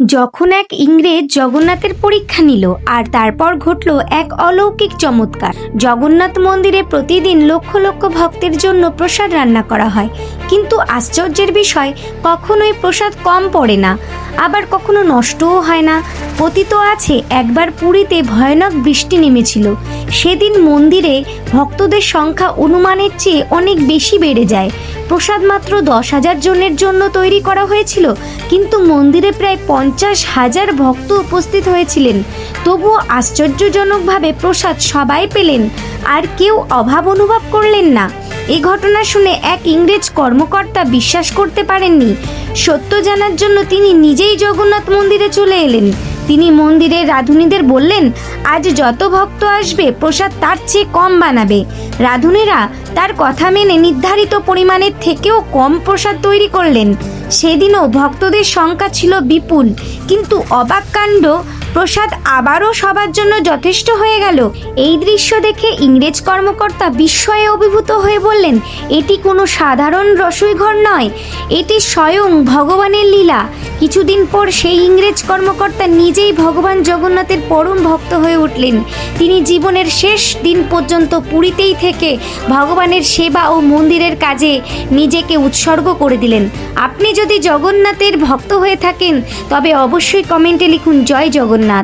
যখন এক ইংরেজ জগন্নাথের পরীক্ষা নিল আর তারপর ঘটল এক অলৌকিক চমৎকার। জগন্নাথ মন্দিরে প্রতিদিন লক্ষ লক্ষ ভক্তের জন্য প্রসাদ রান্না করা হয়, কিন্তু আশ্চর্যের বিষয় কখনোই প্রসাদ কম পড়ে না, আবার কখনো নষ্টও হয় না। কথিত আছে একবার পুরীতে ভয়ানক বৃষ্টি নেমেছিল। সেদিন মন্দিরে ভক্তদের সংখ্যা অনুমানের চেয়ে অনেক বেশি বেড়ে যায়। প্রসাদ মাত্র 10,000 জনের জন্য তৈরি করা হয়েছিল, কিন্তু মন্দিরে প্রায় 50,000 ভক্ত উপস্থিত হয়েছিলেন। তবুও আশ্চর্যজনকভাবে প্রসাদ সবাই পেলেন, আর কেউ অভাব অনুভব করলেন না। এই ঘটনা শুনে এক ইংরেজ কর্মকর্তা বিশ্বাস করতে পারেননি। সত্য জানার জন্য তিনি নিজেই জগন্নাথ মন্দিরে চলে এলেন। তিনি মন্দিরের রাঁধুনিদের বললেন, আজ যত ভক্ত আসবে প্রসাদ তার চেয়ে কম বানাবে। রাঁধুনিরা তার কথা মেনে নির্ধারিত পরিমাণের থেকেও কম প্রসাদ তৈরি করলেন। সেদিনও ভক্তদের সংখ্যা ছিল বিপুল, কিন্তু অবাক কাণ্ড, প্রসাদ আবারও সবার জন্য যথেষ্ট হয়ে গেল। এই দৃশ্য দেখে ইংরেজ কর্মকর্তা বিস্ময়ে অভিভূত হয়ে বললেন, এটি কোনো সাধারণ রসইঘর নয়, এটি স্বয়ং ভগবানের লীলা। কিছুদিন পর সেই ইংরেজ কর্মকর্তা নিজেই ভগবান জগন্নাথের পরম ভক্ত হয়ে উঠলেন। তিনি জীবনের শেষ দিন পর্যন্ত পুরীতেই থেকে ভগবানের সেবা ও মন্দিরের কাজে নিজেকে উৎসর্গ করে দিলেন। আপনি যদি জগন্নাথের ভক্ত হয়ে থাকেন তবে অবশ্যই কমেন্টে লিখুন জয় জগন্নাথ।